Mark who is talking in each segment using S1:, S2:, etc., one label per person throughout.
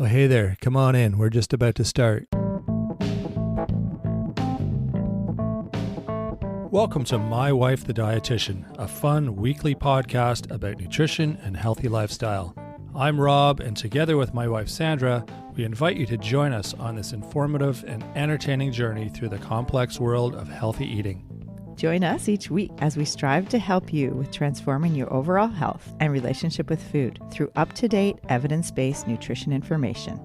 S1: Oh, hey there. Come on in. We're just about to start. Welcome to My Wife the Dietitian, a fun weekly podcast about nutrition and healthy lifestyle. I'm Rob, and together with my wife Sandra, we invite you to join us on this informative and entertaining journey through the complex world of healthy eating.
S2: Join us each week as we strive to help you with transforming your overall health and relationship with food through up-to-date, evidence-based nutrition information.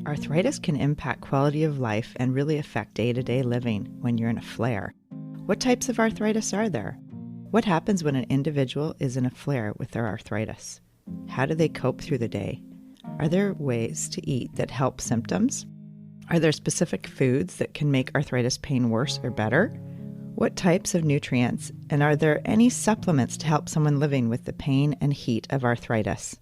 S2: Arthritis can impact quality of life and really affect day-to-day living when you're in a flare. What types of arthritis are there? What happens when an individual is in a flare with their arthritis? How do they cope through the day? Are there ways to eat that help symptoms? Are there specific foods that can make arthritis pain worse or better? What types of nutrients, and are there any supplements to help someone living with the pain and heat of arthritis?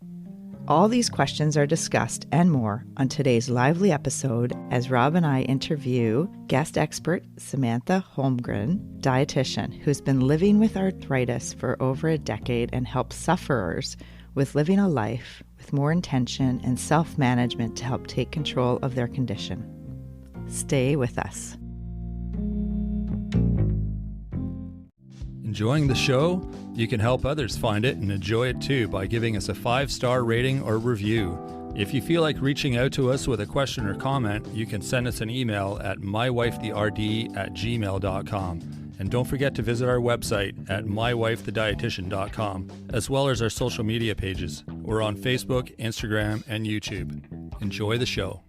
S2: All these questions are discussed and more on today's lively episode as Rob and I interview guest expert Samantha Holmgren, dietitian, who's been living with arthritis for over a decade and helps sufferers with living a life with more intention and self-management to help take control of their condition. Stay with us.
S1: Enjoying the show? You can help others find it and enjoy it too by giving us a 5-star rating or review. If you feel like reaching out to us with a question or comment, you can send us an email at mywifetherd@gmail.com. And don't forget to visit our website at mywifethedietitian.com, as well as our social media pages. We're on Facebook, Instagram, and YouTube. Enjoy the show.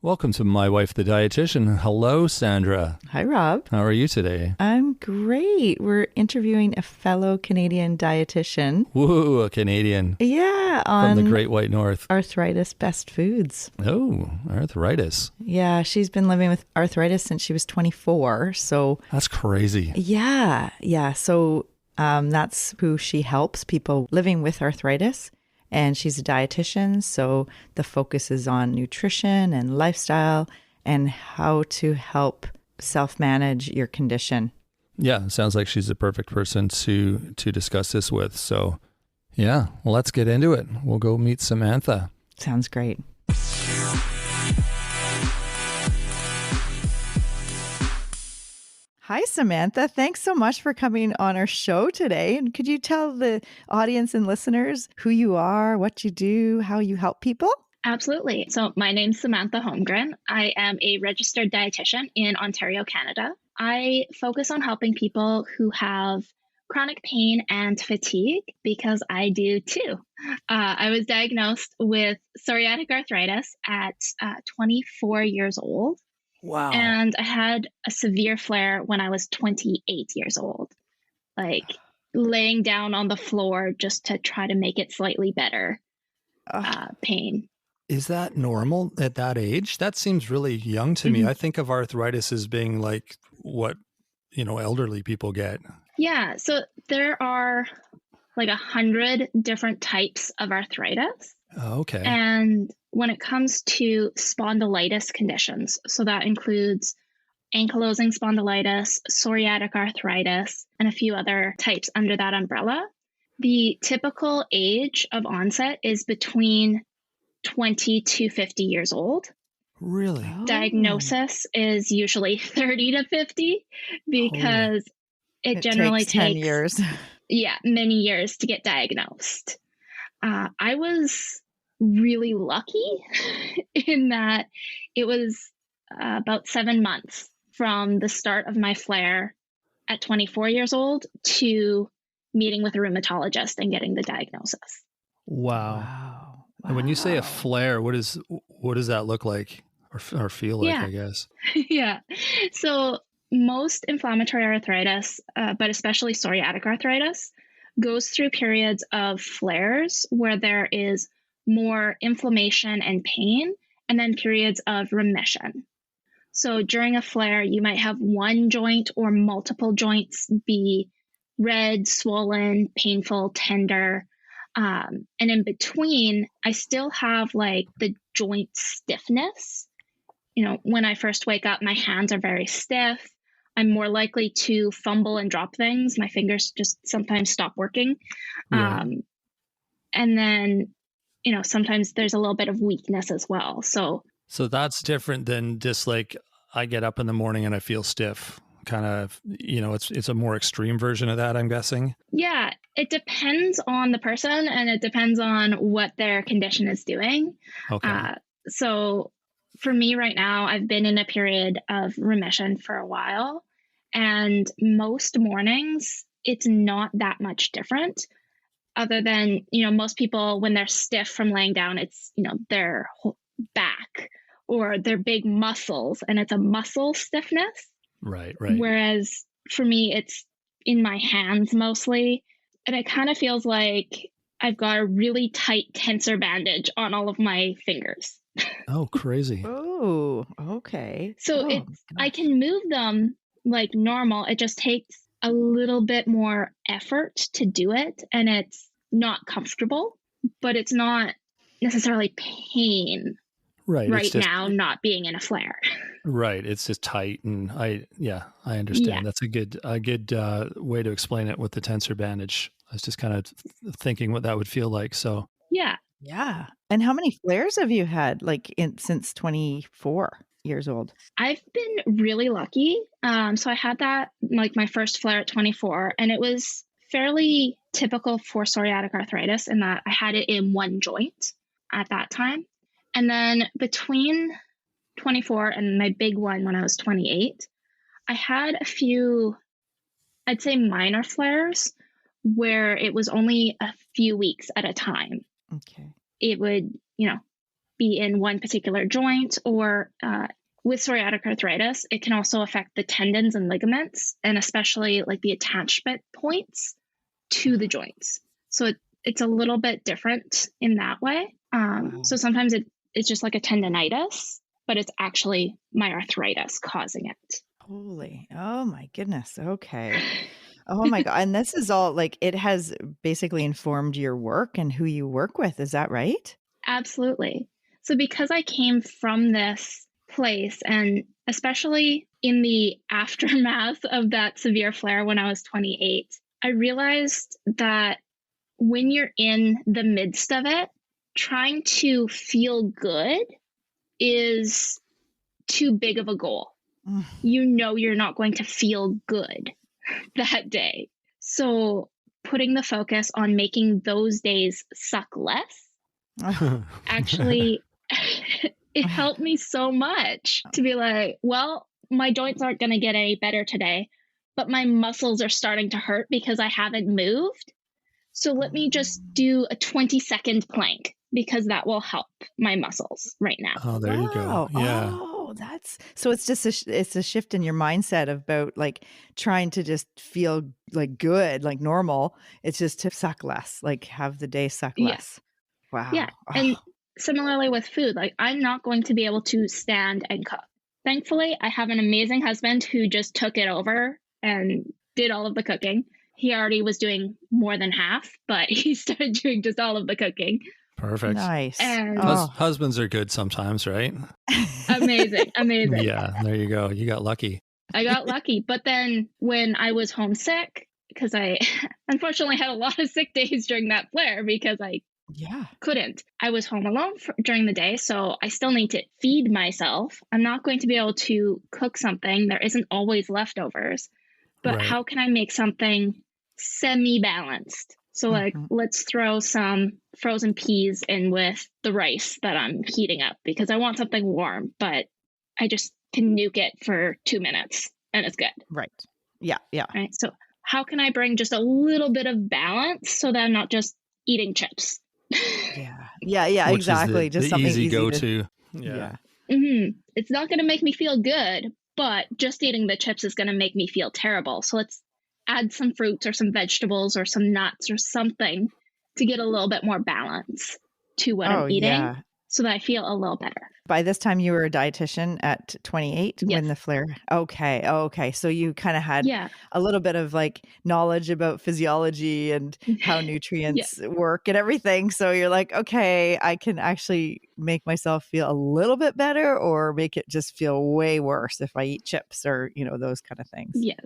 S1: Welcome to My Wife the Dietitian. Hello, Sandra.
S2: Hi, Rob.
S1: How are you today?
S2: I'm great. We're interviewing a fellow Canadian dietitian.
S1: Woo, a Canadian.
S2: Yeah, on
S1: from the Great White North.
S2: Arthritis Best Foods.
S1: Oh, arthritis.
S2: Yeah, she's been living with arthritis since she was 24. So
S1: that's crazy.
S2: Yeah. So that's who she helps, people living with arthritis. And she's a dietitian, so the focus is on nutrition and lifestyle and how to help self-manage your condition.
S1: Yeah, sounds like she's the perfect person to discuss this with. So, yeah, well, let's get into it. We'll go meet Samantha.
S2: Sounds great. Hi, Samantha. Thanks so much for coming on our show today. And could you tell the audience and listeners who you are, what you do, how you help people?
S3: Absolutely. So my name's Samantha Holmgren. I am a registered dietitian in Ontario, Canada. I focus on helping people who have chronic pain and fatigue because I do too. I was diagnosed with psoriatic arthritis at 24 years old.
S1: Wow.
S3: And I had a severe flare when I was 28 years old, like laying down on the floor just to try to make it slightly better pain.
S1: Is that normal at that age? That seems really young to me. I think of arthritis as being like what, elderly people get.
S3: Yeah. So there are like 100 different types of arthritis.
S1: Oh, okay.
S3: And when it comes to spondylitis conditions, so that includes ankylosing spondylitis, psoriatic arthritis, and a few other types under that umbrella, the typical age of onset is between 20 to 50 years old.
S1: Really?
S3: Diagnosis is usually 30 to 50 because it generally takes
S2: 10 years.
S3: Yeah, many years to get diagnosed. I was really lucky in that it was about 7 months from the start of my flare at 24 years old to meeting with a rheumatologist and getting the diagnosis.
S1: Wow. And when you say a flare, what does that look like or feel like, I guess?
S3: Yeah. So most inflammatory arthritis, but especially psoriatic arthritis, goes through periods of flares where there is more inflammation and pain, and then periods of remission. So during a flare, you might have one joint or multiple joints be red, swollen, painful, tender. And in between, I still have like the joint stiffness when I first wake up, my hands are very stiff. I'm more likely to fumble and drop things. My fingers just sometimes stop working.
S1: Right.
S3: And then, sometimes there's a little bit of weakness as well. So
S1: that's different than just like I get up in the morning and I feel stiff. Kind of, it's a more extreme version of that, I'm guessing.
S3: yeah, it depends on the person and it depends on what their condition is doing.
S1: Okay.
S3: So for me right now, I've been in a period of remission for a while, and most mornings, it's not that much different. Other than, most people, when they're stiff from laying down, it's, their whole back or their big muscles, and it's a muscle stiffness.
S1: Right.
S3: Whereas for me, it's in my hands mostly. And it kind of feels like I've got a really tight tensor bandage on all of my fingers.
S1: Oh, crazy.
S2: Oh, okay.
S3: So I can move them like normal. It just takes a little bit more effort to do it. And it's not comfortable, but it's not necessarily pain
S1: Right.
S3: now, not being in a flare.
S1: Right. It's just tight. And I understand.
S3: Yeah.
S1: That's a good way to explain it with the tensor bandage. I was just kind of thinking what that would feel like. So
S3: Yeah.
S2: Yeah. And how many flares have you had since 24 years old?
S3: I've been really lucky. So I had that like my first flare at 24, and it was fairly typical for psoriatic arthritis in that I had it in one joint at that time. And then between 24 and my big one when I was 28, I had a few, I'd say minor flares where it was only a few weeks at a time.
S2: Okay.
S3: It would, be in one particular joint, or with psoriatic arthritis, it can also affect the tendons and ligaments, and especially like the attachment points to the joints. So it's a little bit different in that way. So sometimes it's just like a tendonitis, but it's actually my arthritis causing it.
S2: Holy, oh my goodness. Okay. Oh my God. And this is all it has basically informed your work and who you work with. Is that right?
S3: Absolutely. So because I came from this place, and especially in the aftermath of that severe flare when I was 28, I realized that when you're in the midst of it, trying to feel good is too big of a goal. You're not going to feel good that day. So putting the focus on making those days suck less actually it helped me so much to be like, well, my joints aren't going to get any better today, but my muscles are starting to hurt because I haven't moved. So let me just do a 20-second plank because that will help my muscles right now.
S1: Oh, there you go. Yeah.
S2: Oh, it's just it's a shift in your mindset about trying to just feel good, like normal. It's just to suck less, have the day suck less. Wow.
S3: Yeah. And similarly with food, I'm not going to be able to stand and cook. Thankfully, I have an amazing husband who just took it over and did all of the cooking. He already was doing more than half, but he started doing just all of the cooking.
S1: Perfect.
S2: Nice.
S3: And
S1: husbands are good sometimes, right?
S3: Amazing.
S1: Yeah, there you go. You got lucky.
S3: I got lucky. But then when I was homesick, because I unfortunately had a lot of sick days during that flare because I couldn't. I was home alone during the day, so I still need to feed myself. I'm not going to be able to cook something. There isn't always leftovers. But how can I make something semi-balanced? So let's throw some frozen peas in with the rice that I'm heating up because I want something warm, but I just can nuke it for 2 minutes and it's good.
S2: Right. Yeah.
S3: Right. So how can I bring just a little bit of balance so that I'm not just eating chips?
S2: Yeah.
S1: Which
S2: exactly.
S1: Is
S2: just
S1: the
S2: something
S1: easy go-to.
S2: Yeah.
S3: Mm-hmm. It's not going to make me feel good, but just eating the chips is going to make me feel terrible. So let's add some fruits or some vegetables or some nuts or something to get a little bit more balance to what I'm eating. Yeah. so that I feel a little better.
S2: By this time, you were a dietitian at 28 when
S3: Yes.
S2: the flare. Okay. Okay. So you kind of had
S3: Yeah.
S2: a little bit of like knowledge about physiology and how
S3: Yeah.
S2: nutrients work and everything. So you're like, okay, I can actually make myself feel a little bit better or make it just feel way worse if I eat chips or, those kind of things.
S3: Yes.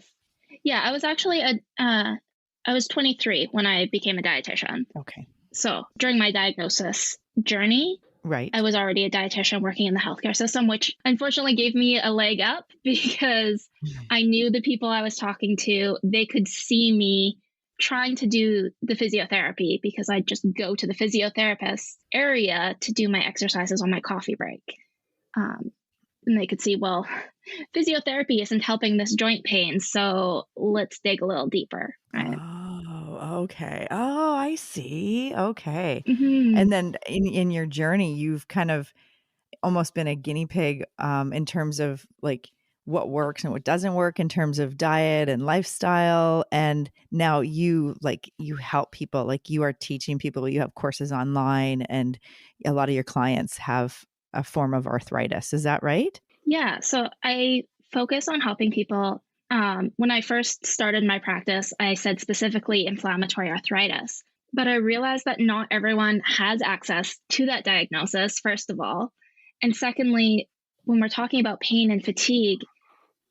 S3: Yeah. I was actually I was 23 when I became a dietitian.
S2: Okay.
S3: So during my diagnosis journey,
S2: Right.
S3: I was already a dietitian working in the healthcare system, which unfortunately gave me a leg up because I knew the people I was talking to, they could see me trying to do the physiotherapy because I'd just go to the physiotherapist area to do my exercises on my coffee break. And they could see, well, physiotherapy isn't helping this joint pain, so let's dig a little deeper. Right?
S2: Oh, okay. Oh, I see. Okay.
S3: Mm-hmm.
S2: And then in your journey, you've kind of almost been a guinea pig in terms of like what works and what doesn't work in terms of diet and lifestyle. And now you help people, like you are teaching people, you have courses online and a lot of your clients have a form of arthritis. Is that right?
S3: Yeah. So I focus on helping people. When I first started my practice, I said specifically inflammatory arthritis, but I realized that not everyone has access to that diagnosis, first of all. And secondly, when we're talking about pain and fatigue,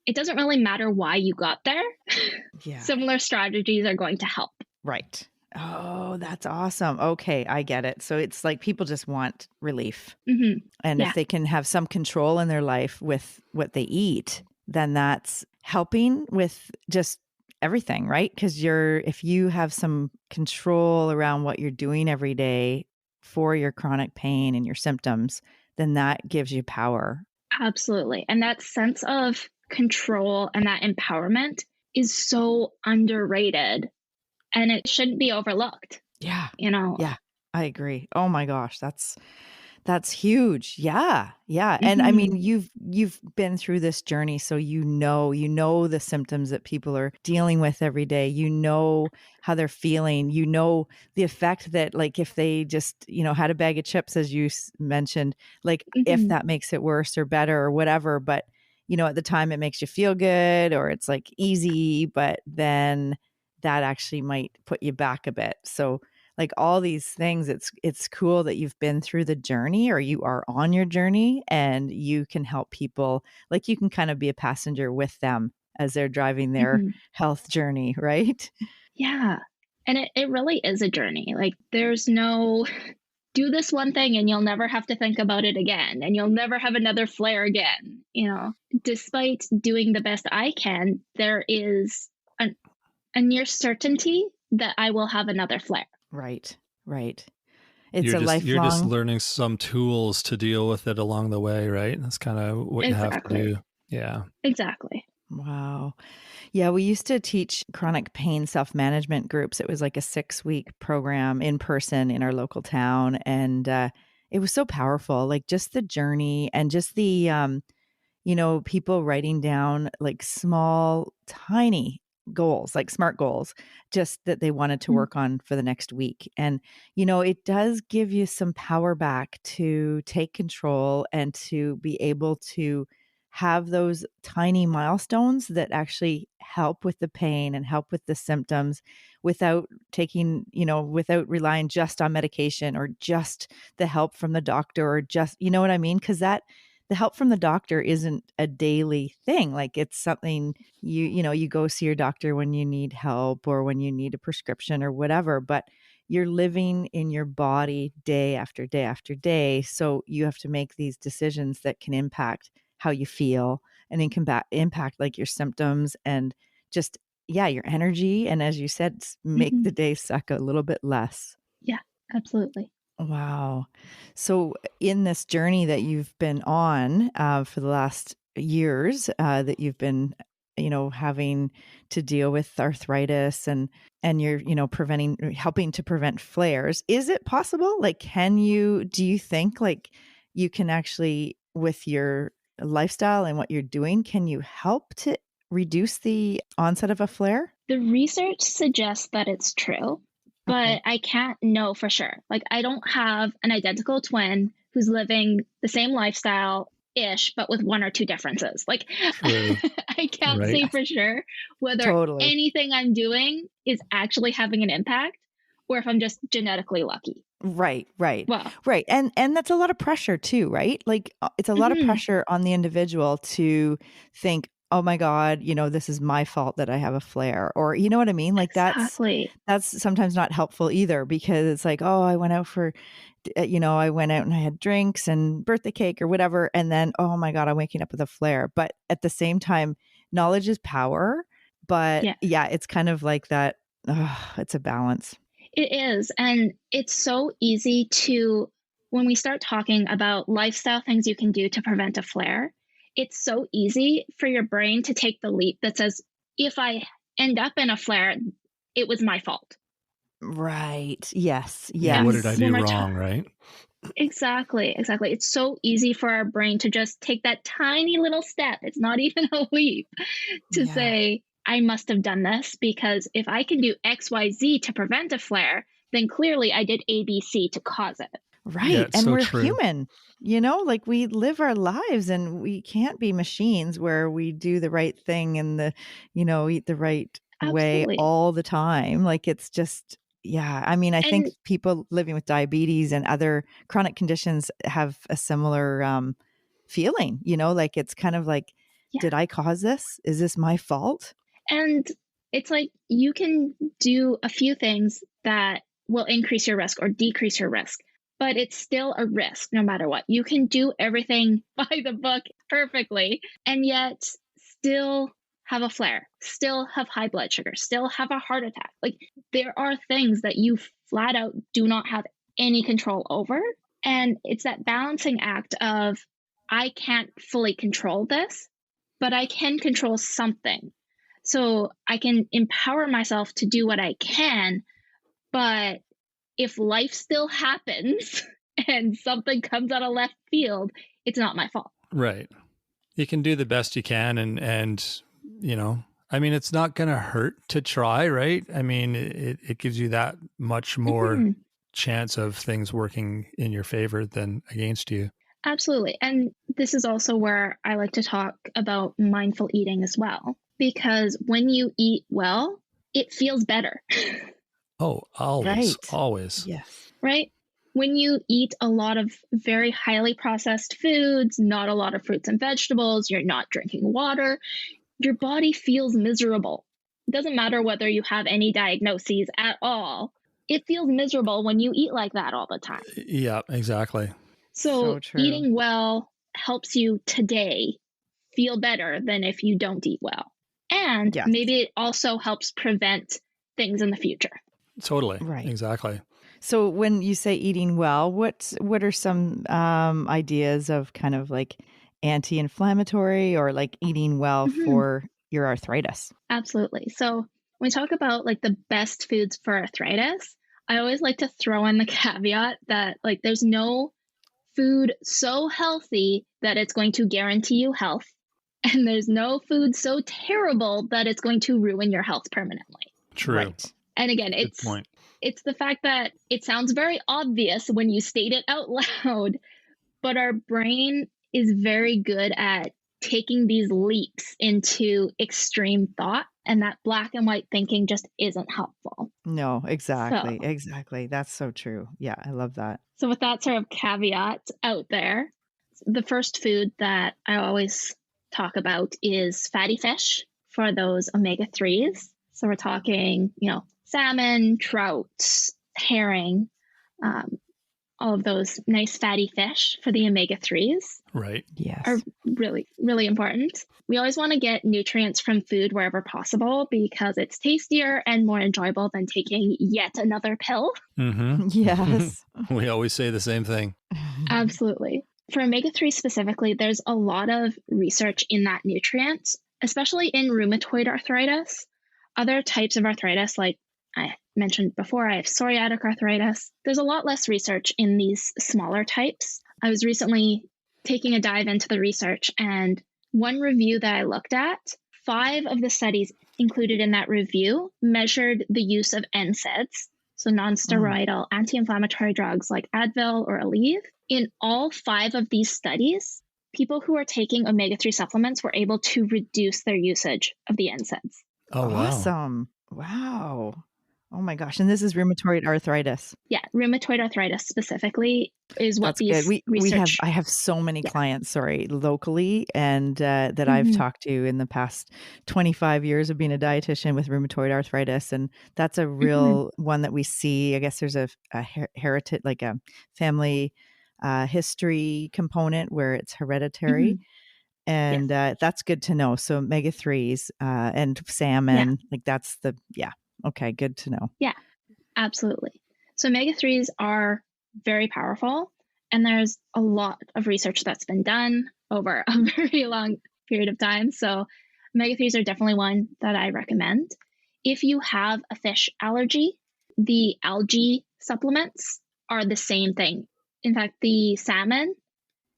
S3: it doesn't really matter why you got there.
S2: Yeah.
S3: Similar strategies are going to help.
S2: Right. Oh, that's awesome. Okay, I get it. So it's like people just want relief.
S3: Mm-hmm.
S2: And if they can have some control in their life with what they eat, then that's helping with just everything, right? Because if you have some control around what you're doing every day for your chronic pain and your symptoms, then that gives you power.
S3: Absolutely. And that sense of control and that empowerment is so underrated. And it shouldn't be overlooked.
S2: Yeah.
S3: Yeah,
S2: I agree. Oh my gosh, that's huge. Yeah. Yeah. And I mean, you've been through this journey, so you know the symptoms that people are dealing with every day. You know how they're feeling. You know the effect that, like, if they just, had a bag of chips, as you mentioned, like if that makes it worse or better or whatever, but at the time it makes you feel good or it's like easy, but then that actually might put you back a bit. So like all these things, it's cool that you've been through the journey or you are on your journey and you can help people. Like you can kind of be a passenger with them as they're driving their health journey, right?
S3: Yeah. And it really is a journey. Like there's no do this one thing and you'll never have to think about it again and you'll never have another flare again. Despite doing the best I can, there is a near certainty that I will have another flare.
S2: Right. It's
S1: you're just learning some tools to deal with it along the way, right? That's kind of what you have to do. Yeah.
S3: Exactly.
S2: Wow. Yeah, we used to teach chronic pain self-management groups. It was like a 6-week program in person in our local town. And it was so powerful, like just the journey and just the, people writing down like small, tiny goals, like SMART goals, just that they wanted to work on for the next week. And, it does give you some power back to take control and to be able to have those tiny milestones that actually help with the pain and help with the symptoms without without relying just on medication or just the help from the doctor or just, you know what I mean? Because the help from the doctor isn't a daily thing. Like it's something you go see your doctor when you need help or when you need a prescription or whatever, but you're living in your body day after day after day. So you have to make these decisions that can impact how you feel and then can impact like your symptoms and just, your energy. And as you said, make the day suck a little bit less.
S3: Yeah, absolutely.
S2: Wow. So in this journey that you've been on for the last years that you've been, having to deal with arthritis and you're, helping to prevent flares, is it possible? Like, do you think like you can actually, with your lifestyle and what you're doing, can you help to reduce the onset of a flare?
S3: The research suggests that it's true. But I can't know for sure. Like I don't have an identical twin who's living the same lifestyle-ish, but with one or two differences. Like,
S1: True.
S3: I can't
S1: Right.
S3: say for sure whether
S2: Totally.
S3: anything I'm doing is actually having an impact or if I'm just genetically lucky.
S2: Right.
S3: Well,
S2: Right. And that's a lot of pressure too, right? Like it's a lot of pressure on the individual to think, oh my God, this is my fault that I have a flare, or you know what I mean? Like
S3: exactly.
S2: that's sometimes not helpful either, because it's like, oh, I went out and I had drinks and birthday cake or whatever. And then, oh my God, I'm waking up with a flare. But at the same time, knowledge is power. But
S3: Yeah.
S2: yeah, it's kind of like that. It's a balance.
S3: It is. And it's so easy to, when we start talking about lifestyle things you can do to prevent a flare, it's so easy for your brain to take the leap that says, if I end up in a flare, it was my fault.
S2: Right. Yes.
S1: Yeah.
S2: Yes.
S1: What did I do
S3: When we're
S1: wrong, right?
S3: Exactly. It's so easy for our brain to just take that tiny little step. It's not even a leap to
S2: Yeah.
S3: say, I must have done this, because if I can do XYZ to prevent a flare, then clearly I did ABC to cause it.
S2: Right.
S1: Yeah, it's
S2: And
S1: so
S2: we're
S1: true.
S2: human, like we live our lives, and we can't be machines where we do the right thing and eat the right way
S3: Absolutely.
S2: all the time. Like it's just, yeah. I mean, I think
S3: And
S2: people living with diabetes and other chronic conditions have a similar feeling, like it's kind of like,
S3: yeah,
S2: did I cause this? Is this my fault?
S3: and it's like you can do a few things that will increase your risk or decrease your risk, but it's still a risk no matter what. You can do everything by the book perfectly and yet still have a flare, still have high blood sugar, still have a heart attack. Like, there are things that you flat out do not have any control over. And it's that balancing act of, I can't fully control this, but I can control something. So I can empower myself to do what I can, but if life still happens and something comes out of left field, it's not my fault.
S1: Right. You can do the best you can, and I mean, it's not going to hurt to try, right? I mean, it gives you that much more chance of things working in your favor than against you.
S3: Absolutely. And this is also where I like to talk about mindful eating as well, because when you eat well, it feels better.
S1: Oh, always,
S2: Right.
S1: always.
S2: Yes.
S3: Right? When you eat a lot of very highly processed foods, not a lot of fruits and vegetables, you're not drinking water, your body feels miserable. It doesn't matter whether you have any diagnoses at all. It feels miserable when you eat like that all the time.
S1: Yeah, exactly.
S3: So
S2: true.
S3: eating well helps you today feel better than if you don't eat well. And
S2: Yes.
S3: maybe it also helps prevent things in the future.
S1: Totally.
S2: Right.
S1: Exactly.
S2: So when you say eating well, what are some ideas of kind of like anti-inflammatory or like eating well for your arthritis?
S3: Absolutely. So when we talk about like the best foods for arthritis, I always like to throw in the caveat that like there's no food so healthy that it's going to guarantee you health, and there's no food so terrible that it's going to ruin your health permanently.
S1: True.
S2: Right.
S3: And again,
S1: Good point.
S3: it's the fact that it sounds very obvious when you state it out loud, but our brain is very good at taking these leaps into extreme thought, and that black and white thinking just isn't helpful.
S2: No, exactly. Exactly. That's so true. Yeah, I love that.
S3: So with that sort of caveat out there, the first food that I always talk about is fatty fish for those omega-3s. So we're talking, salmon, trout, herring, all of those nice fatty fish for the omega-3s.
S1: Right.
S2: Yes.
S3: Are really, really important. We always want to get nutrients from food wherever possible because it's tastier and more enjoyable than taking yet another pill.
S1: Mm-hmm.
S2: Yes.
S1: We always say the same thing.
S3: Absolutely. For omega-3 specifically, there's a lot of research in that nutrient, especially in rheumatoid arthritis. Other types of arthritis, like I mentioned before, I have psoriatic arthritis. There's a lot less research in these smaller types. I was recently taking a dive into the research, and one review that I looked at, 5 of the studies included in that review measured the use of NSAIDs, so non-steroidal anti-inflammatory drugs like Advil or Aleve. In all 5 of these studies, people who are taking omega-3 supplements were able to reduce their usage of the NSAIDs.
S1: Oh, wow.
S2: Awesome. Wow. Oh my gosh. And this is rheumatoid arthritis.
S3: Yeah, rheumatoid arthritis specifically is what
S2: That's
S3: these
S2: good.
S3: research.
S2: I have so many clients, locally, and that I've talked to in the past 25 years of being a dietitian with rheumatoid arthritis, and that's a real one that we see. I guess there's a heritage, like a family history component where it's hereditary, and that's good to know. So omega-3s and salmon, like that's okay, good to know.
S3: Yeah, absolutely. So omega-3s are very powerful, and there's a lot of research that's been done over a very long period of time. So omega-3s are definitely one that I recommend. If you have a fish allergy, the algae supplements are the same thing. In fact, the salmon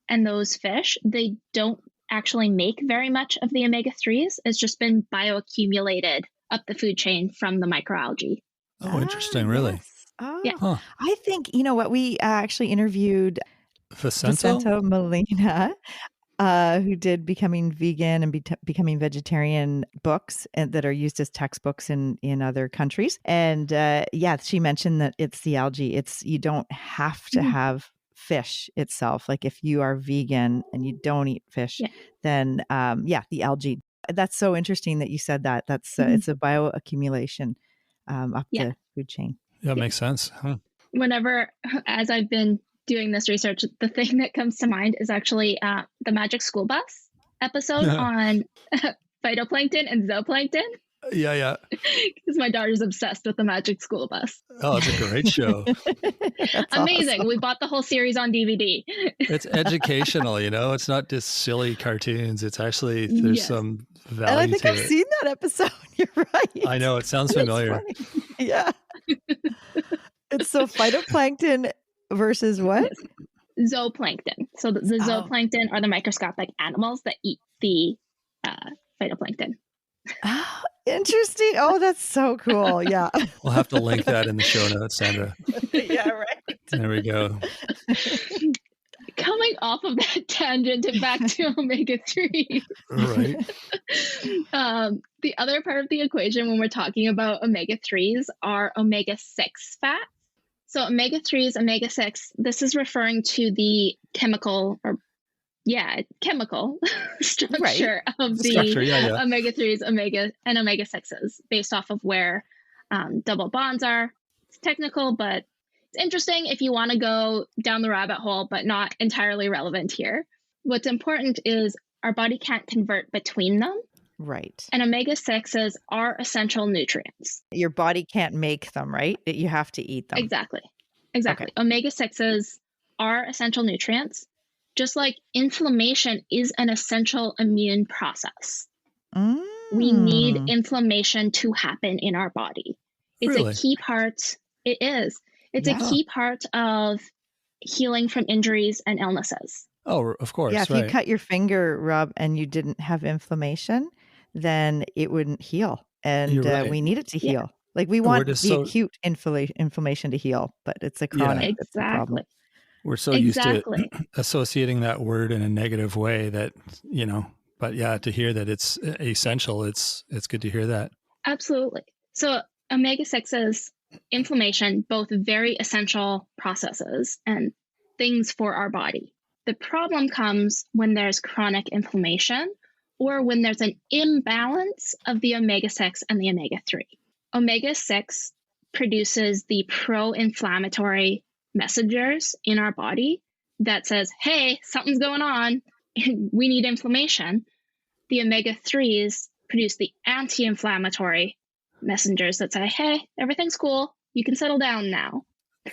S3: and those fish, they don't actually make very much of the omega-3s. It's just been bioaccumulated up the food chain from the microalgae.
S1: Oh, interesting. Really?
S2: Yes. Oh,
S3: Yeah.
S1: Huh.
S2: I think, you know what, we actually interviewed
S1: Vicento?
S2: Molina, who did Becoming Vegan and Becoming Vegetarian books and that are used as textbooks in other countries. And she mentioned that it's the algae. You don't have to have fish itself. Like if you are vegan and you don't eat fish, then the algae. That's so interesting that you said that. That's it's a bioaccumulation up the food chain.
S1: Yeah, makes sense. Huh.
S3: Whenever, as I've been doing this research, the thing that comes to mind is actually the Magic School Bus episode on phytoplankton and zooplankton.
S1: Yeah.
S3: Because my daughter's obsessed with the Magic School Bus.
S1: Oh, it's a great show.
S3: Amazing.
S2: Awesome.
S3: We bought the whole series on DVD.
S1: It's educational, it's not just silly cartoons. It's actually, there's some value
S2: and I think
S1: to
S2: I've
S1: it.
S2: seen that episode. You're right.
S1: I know, it sounds familiar.
S2: Yeah. It's so phytoplankton versus what?
S3: Zooplankton. So the zooplankton are the microscopic animals that eat the phytoplankton.
S2: Oh, interesting. Oh, that's so cool. Yeah.
S1: We'll have to link that in the show notes, Sandra.
S2: Yeah, right.
S1: There we go.
S3: Coming off of that tangent and back to omega-3.
S1: Right.
S3: The other part of the equation when we're talking about omega-3s are omega-6 fats. So omega-3s, omega-6, this is referring to the chemical structure of the omega-3s, and omega-6s based off of where double bonds are. It's technical, but it's interesting if you want to go down the rabbit hole, but not entirely relevant here. What's important is our body can't convert between them.
S2: Right.
S3: And omega-6s are essential nutrients.
S2: Your body can't make them, right? You have to eat them.
S3: Exactly.
S2: Okay.
S3: Omega-6s are essential nutrients, just like inflammation is an essential immune process. We need inflammation to happen in our body. It's
S1: Really?
S3: a key part. It is. It's a key part of healing from injuries and illnesses.
S1: Oh, of course.
S2: Yeah, if you cut your finger, Rob, and you didn't have inflammation, then it wouldn't heal. And we need it to heal. Like we want the acute inflammation to heal, but it's a chronic problem.
S1: We're so used to associating that word in a negative way that, but to hear that it's essential, it's good to hear that.
S3: Absolutely. So omega-6s, inflammation, both very essential processes and things for our body. The problem comes when there's chronic inflammation or when there's an imbalance of the omega-6 and the omega-3. Omega-6 produces the pro-inflammatory messengers in our body that says, hey, something's going on. We need inflammation. The omega-3s produce the anti-inflammatory messengers that say, hey, everything's cool. You can settle down now.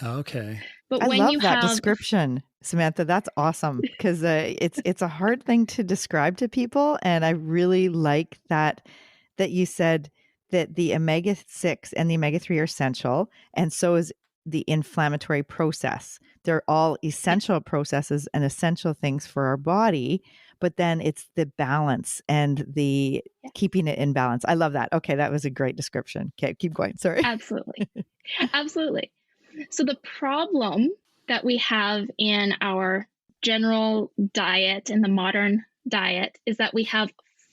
S1: Okay.
S2: But when I love that description, Samantha. That's awesome because it's a hard thing to describe to people. And I really like that you said that the omega-6 and the omega-3 are essential. And so is the inflammatory process. They're all essential processes and essential things for our body. But then it's the balance and the keeping it in balance. I love that. Okay, that was a great description. Okay, keep going. Sorry.
S3: Absolutely. Absolutely. So the problem that we have in our general diet, in the modern diet, is that we have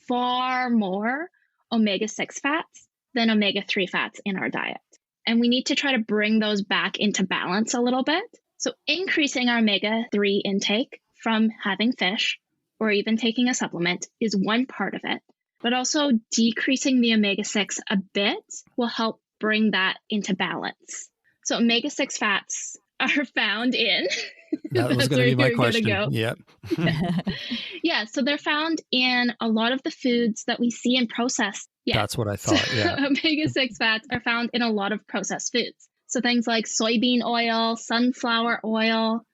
S3: far more omega-6 fats than omega-3 fats in our diet. And we need to try to bring those back into balance a little bit. So increasing our omega-3 intake from having fish or even taking a supplement is one part of it. But also decreasing the omega-6 a bit will help bring that into balance. So omega-6 fats are found in...
S1: That was going to be my question. Yep.
S3: Yeah, so they're found in a lot of the foods that we see in processed. Yeah.
S1: That's what I thought, yeah.
S3: Omega-6 fats are found in a lot of processed foods. So things like soybean oil, sunflower oil,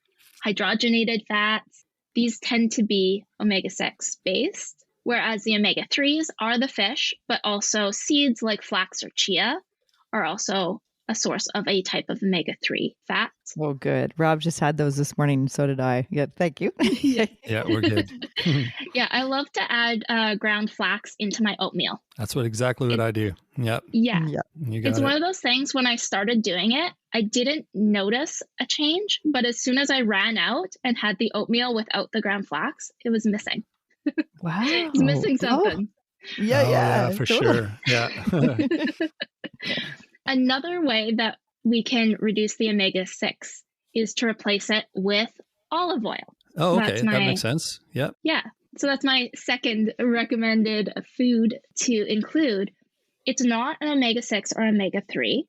S3: hydrogenated fats, these tend to be omega-6 based, whereas the omega-3s are the fish, but also seeds like flax or chia are also a source of a type of omega-3 fat.
S2: Oh, good. Rob just had those this morning. So did I. Yeah, thank you.
S1: Yeah, we're good.
S3: Yeah, I love to add ground flax into my oatmeal.
S1: That's exactly what I do. Yep.
S3: Yeah.
S1: You got
S3: it's one of those things when I started doing it, I didn't notice a change, but as soon as I ran out and had the oatmeal without the ground flax, it was missing.
S2: Wow.
S3: It was missing something.
S2: Yeah,
S1: for
S2: totally.
S1: sure. Yeah.
S3: Another way that we can reduce the omega-6 is to replace it with olive oil.
S1: Oh, okay. That makes sense. Yep.
S3: Yeah. So that's my second recommended food to include. It's not an omega-6 or omega-3.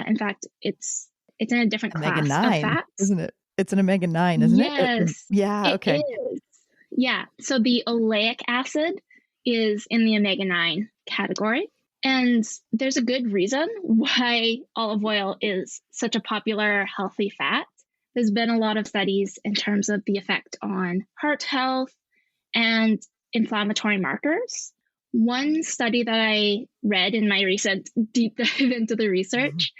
S3: In fact, it's in a different class
S2: omega-9,
S3: of fats.
S2: Isn't it? It's an omega-9, isn't it?
S3: Yes.
S2: Yeah, okay.
S3: It is. Yeah. So the oleic acid is in the omega-9 category. And there's a good reason why olive oil is such a popular healthy fat. There's been a lot of studies in terms of the effect on heart health and inflammatory markers. One study that I read in my recent deep dive into the research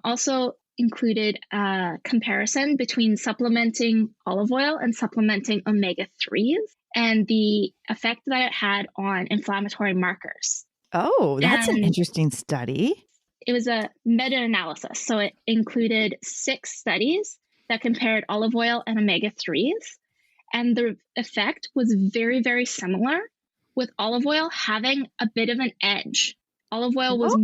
S3: also included a comparison between supplementing olive oil and supplementing omega-3s and the effect that it had on inflammatory markers.
S2: Oh, that's an interesting study.
S3: It was a meta-analysis. So it included 6 studies that compared olive oil and omega-3s. And the effect was very, very similar, with olive oil having a bit of an edge. Olive oil was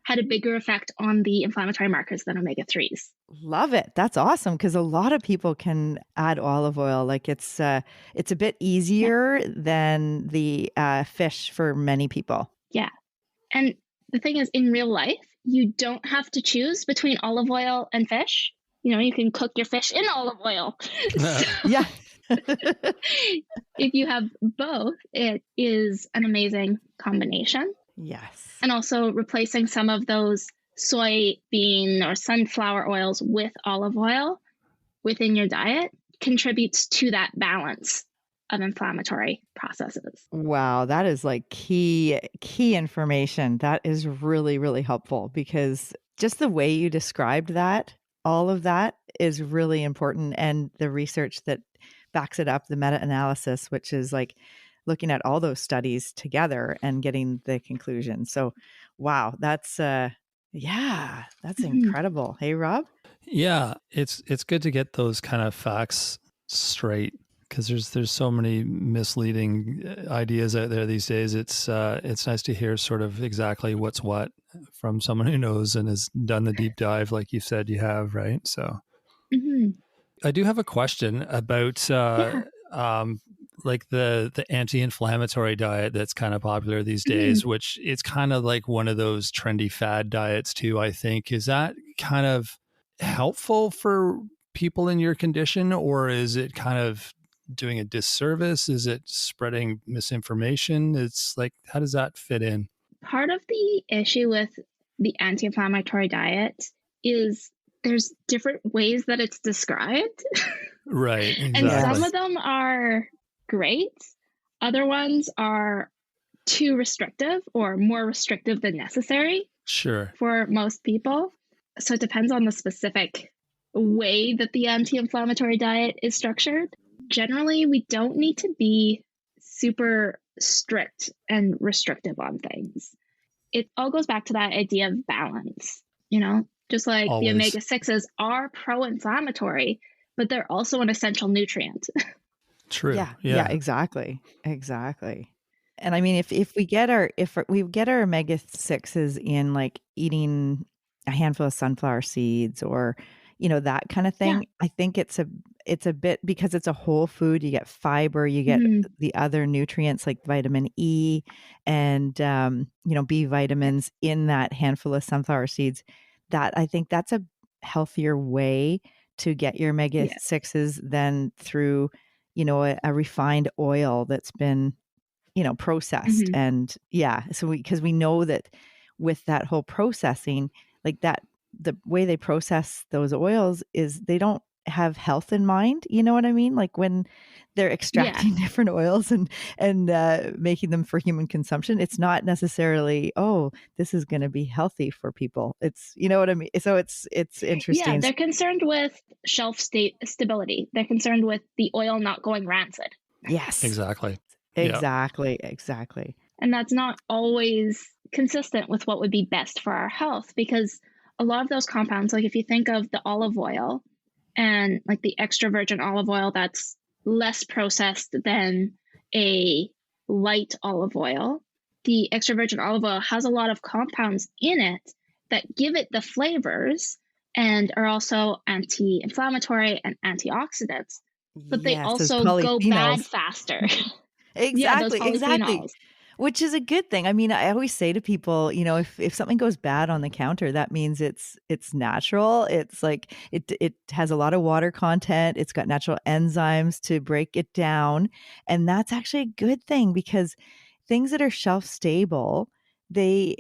S3: had a bigger effect on the inflammatory markers than omega-3s.
S2: Love it. That's awesome, because a lot of people can add olive oil. Like it's a bit easier than the fish for many people.
S3: Yeah. And the thing is, in real life, you don't have to choose between olive oil and fish. You know, you can cook your fish in olive oil.
S2: Yeah.
S3: If you have both, it is an amazing combination.
S2: Yes.
S3: And also replacing some of those soybean or sunflower oils with olive oil within your diet contributes to that balance of inflammatory processes.
S2: Wow, that is like key information. That is really, really helpful, because just the way you described that, all of that is really important. And the research that backs it up, the meta-analysis, which is like looking at all those studies together and getting the conclusion. So, wow, that's incredible. Hey, Rob?
S1: Yeah, it's good to get those kind of facts straight, because there's so many misleading ideas out there these days. It's nice to hear sort of exactly what's what from someone who knows and has done the deep dive, like you said you have, right? So, I do have a question about like the anti-inflammatory diet that's kind of popular these days, which it's kind of like one of those trendy fad diets too, I think. Is that kind of helpful for people in your condition, or is it kind of doing a disservice? Is it spreading misinformation? It's like, how does that fit in?
S3: Part of the issue with the anti-inflammatory diet is there's different ways that it's described.
S1: Right. Exactly.
S3: And some of them are great. Other ones are too restrictive or more restrictive than necessary.
S1: Sure.
S3: For most people. So it depends on the specific way that the anti-inflammatory diet is structured. Generally, we don't need to be super strict and restrictive on things. It all goes back to that idea of balance. just like the
S1: Always.
S3: omega-6s are pro-inflammatory, but they're also an essential nutrient.
S1: True.
S2: Yeah, exactly. And I mean, if we get our omega-6s in like eating a handful of sunflower seeds or, that kind of thing, I think it's a bit, because it's a whole food, you get fiber, you get the other nutrients like vitamin E and, B vitamins in that handful of sunflower seeds, that I think that's a healthier way to get your omega-6s than through, a refined oil that's been, processed. And so because we know that with that whole processing, like that, the way they process those oils is they don't have health in mind. You know what I mean? Like when they're extracting different oils and making them for human consumption, it's not necessarily, oh, this is going to be healthy for people. It's, you know what I mean? So it's interesting.
S3: Yeah, they're concerned with shelf stability. They're concerned with the oil not going rancid.
S2: Yes.
S1: Exactly.
S2: Exactly.
S3: And that's not always consistent with what would be best for our health, because a lot of those compounds, like if you think of the olive oil and like the extra virgin olive oil that's less processed than a light olive oil, the extra virgin olive oil has a lot of compounds in it that give it the flavors and are also anti-inflammatory and antioxidants, but they also go bad faster.
S2: Exactly. Which is a good thing. I mean, I always say to people, if something goes bad on the counter, that means it's natural. It's like it has a lot of water content. It's got natural enzymes to break it down. And that's actually a good thing, because things that are shelf stable, they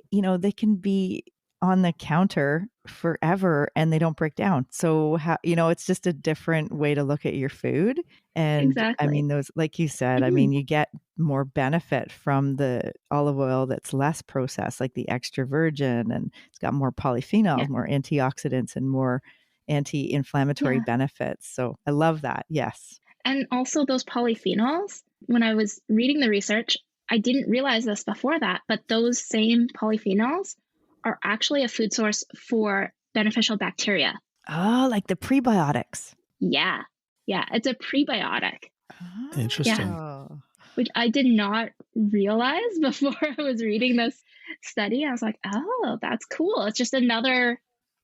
S2: can be on the counter forever and they don't break down. So it's just a different way to look at your food. And
S3: exactly.
S2: I mean, those, like you said, I mean, you get more benefit from the olive oil that's less processed, like the extra virgin, and it's got more polyphenols, more antioxidants, and more anti-inflammatory benefits. So I love that. Yes.
S3: And also those polyphenols, when I was reading the research, I didn't realize this before that, but those same polyphenols are actually a food source for beneficial bacteria.
S2: Oh, like the prebiotics.
S3: Yeah, it's a prebiotic.
S1: Interesting.
S3: Which I did not realize before I was reading this study. I was like, oh, that's cool. It's just another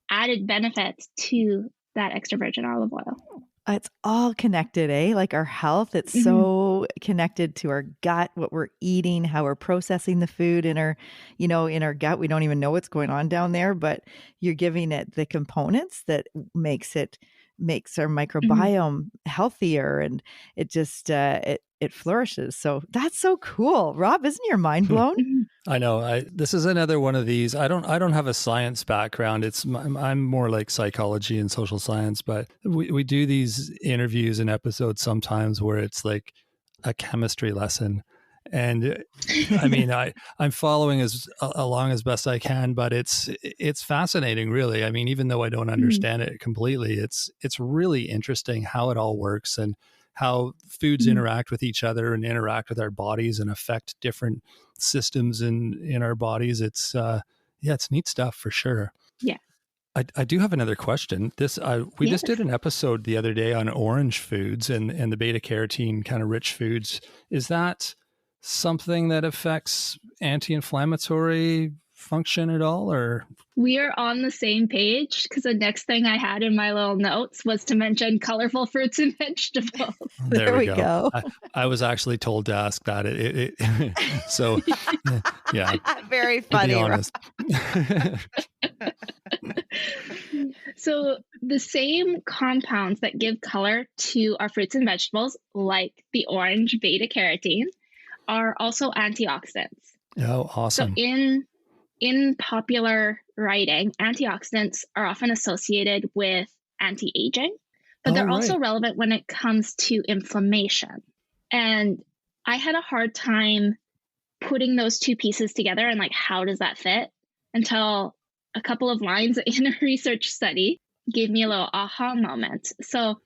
S3: added benefit to that extra virgin olive oil.
S2: It's all connected, eh? Like our health, it's so connected to our gut, what we're eating, how we're processing the food in our, in our gut. We don't even know what's going on down there, but you're giving it the components that makes our microbiome healthier, and it just, it flourishes. So that's so cool. Rob, isn't your mind blown?
S1: I know. This is another one of these. I don't have a science background. I'm more like psychology and social science, but we do these interviews and episodes sometimes where it's like a chemistry lesson. And I mean, I'm following along as best I can, but it's fascinating, really. I mean, even though I don't understand it completely, it's really interesting how it all works and how foods interact with each other and interact with our bodies and affect different systems in our bodies. It's it's neat stuff for sure.
S3: Yeah.
S1: I do have another question. We just did an episode the other day on orange foods and the beta carotene kind of rich foods. Is that something that affects anti-inflammatory function at all, or?
S3: We are on the same page, because the next thing I had in my little notes was to mention colorful fruits and vegetables.
S2: There we go.
S1: I was actually told to ask that. So yeah.
S2: Very funny.
S1: To be honest.
S3: So the same compounds that give color to our fruits and vegetables, like the orange beta carotene, are also antioxidants.
S1: Oh, awesome.
S3: So in popular writing, antioxidants are often associated with anti-aging, but they're also relevant when it comes to inflammation. And I had a hard time putting those two pieces together and like, how does that fit? Until a couple of lines in a research study gave me a little aha moment. So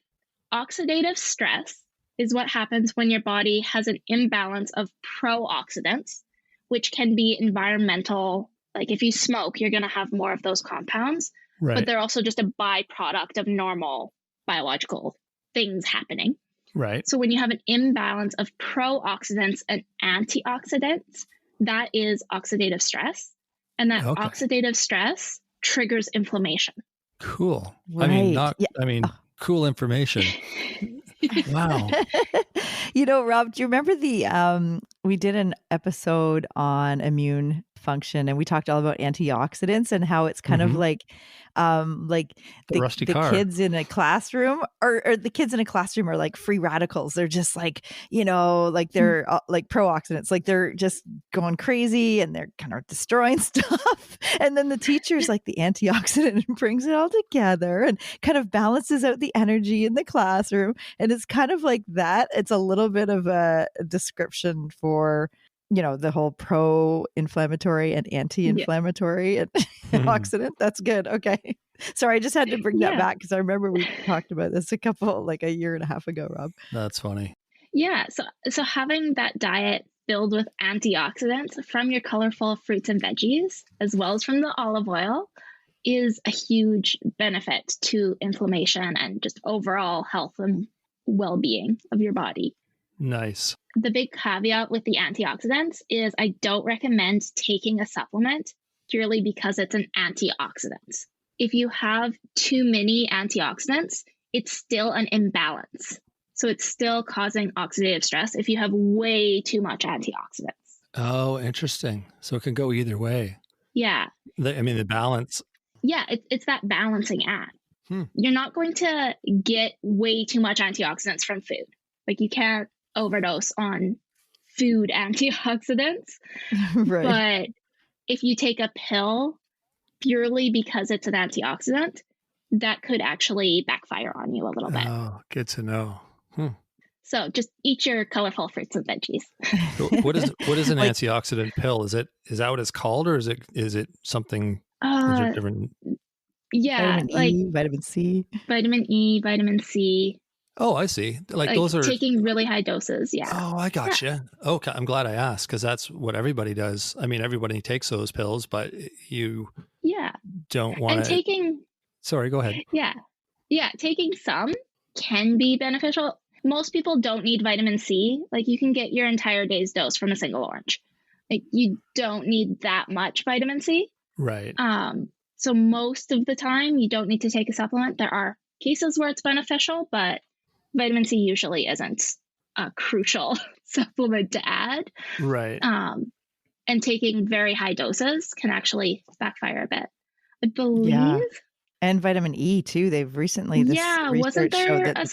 S3: oxidative stress is what happens when your body has an imbalance of pro-oxidants, which can be environmental Like if you smoke, you're going to have more of those compounds,
S1: Right.
S3: but they're also just a byproduct of normal biological things happening.
S1: Right.
S3: So when you have an imbalance of pro-oxidants and antioxidants, that is oxidative stress. And that oxidative stress triggers inflammation.
S1: Cool.
S2: Right.
S1: Cool information. Wow.
S2: Rob, do you remember we did an episode on immune function, and we talked all about antioxidants and how it's kind of like the
S1: rusty car.
S2: Kids in a classroom or the kids in a classroom are like free radicals. They're just like, like they're like pro-oxidants, like they're just going crazy and they're kind of destroying stuff. And then the teacher's like the antioxidant and brings it all together and kind of balances out the energy in the classroom. And it's kind of like that. It's a little bit of a description for the whole pro-inflammatory and anti-inflammatory and oxidant. That's good. Okay. Sorry, I just had to bring that back because I remember we talked about this a year and a half ago, Rob.
S1: That's funny.
S3: Yeah. So having that diet filled with antioxidants from your colorful fruits and veggies, as well as from the olive oil, is a huge benefit to inflammation and just overall health and well-being of your body.
S1: Nice.
S3: The big caveat with the antioxidants is I don't recommend taking a supplement purely because it's an antioxidant. If you have too many antioxidants, it's still an imbalance. So it's still causing oxidative stress if you have way too much antioxidants.
S1: Oh, interesting. So it can go either way.
S3: Yeah.
S1: The balance.
S3: Yeah, it's that balancing act. You're not going to get way too much antioxidants from food. Like you can't overdose on food antioxidants.
S2: Right.
S3: But if you take a pill purely because it's an antioxidant, that could actually backfire on you a little bit.
S1: Oh, good to know.
S3: So just eat your colorful fruits and veggies.
S1: What is an antioxidant pill? Is that what it's called, or is it something different?
S3: Yeah,
S2: vitamin C.
S3: Vitamin E, vitamin C.
S1: Oh, I see. Like those are
S3: taking really high doses. Yeah.
S1: Oh, I gotcha. Yeah. Okay, I'm glad I asked because that's what everybody does. I mean, everybody takes those pills, but you don't want to. Sorry, go ahead.
S3: Yeah. Taking some can be beneficial. Most people don't need vitamin C. Like you can get your entire day's dose from a single orange. Like you don't need that much vitamin C.
S1: Right.
S3: So most of the time you don't need to take a supplement. There are cases where it's beneficial, but vitamin C usually isn't a crucial supplement to add.
S1: Right.
S3: And taking very high doses can actually backfire a bit. I believe.
S2: Yeah. And vitamin E too. They've recently, research showed that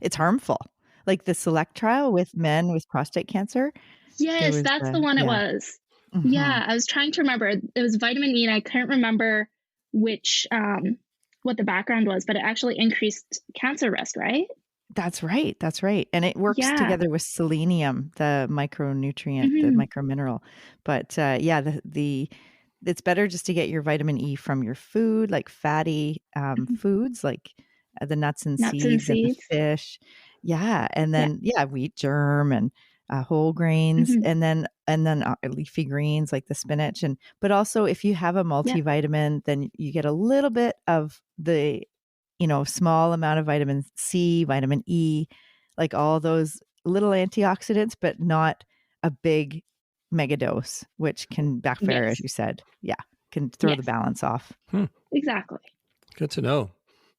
S2: it's harmful. Like the Select trial with men with prostate cancer.
S3: Yes, that's the one it was. Mm-hmm. Yeah, I was trying to remember. It was vitamin E, and I couldn't remember which what the background was, but it actually increased cancer risk, right?
S2: That's right. And it works together with selenium, the micronutrient, the micromineral. But it's better just to get your vitamin E from your food, like fatty foods, like the nuts and seeds and the fish. Yeah. And then, wheat germ and whole grains, and then leafy greens like the spinach. But also if you have a multivitamin, then you get a little bit of the, small amount of vitamin C, vitamin E, like all those little antioxidants, but not a big mega dose, which can backfire, as you said. Yeah. Can throw the balance off.
S3: Exactly.
S1: Good to know.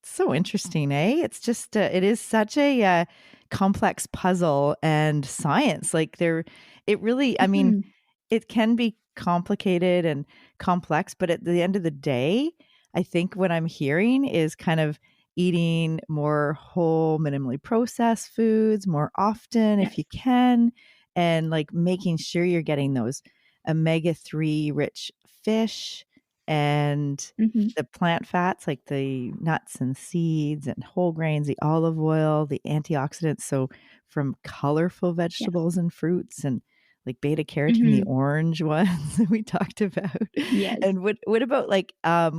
S2: So interesting, eh? It's just, it is such a complex puzzle and science. Like it really, I mean, it can be complicated and complex, but at the end of the day, I think what I'm hearing is kind of eating more whole, minimally processed foods more often if you can, and like making sure you're getting those omega-3 rich fish and the plant fats like the nuts and seeds and whole grains, the olive oil, the antioxidants. So from colorful vegetables and fruits, and like beta carotene, the orange ones that we talked about.
S3: Yes.
S2: And what about like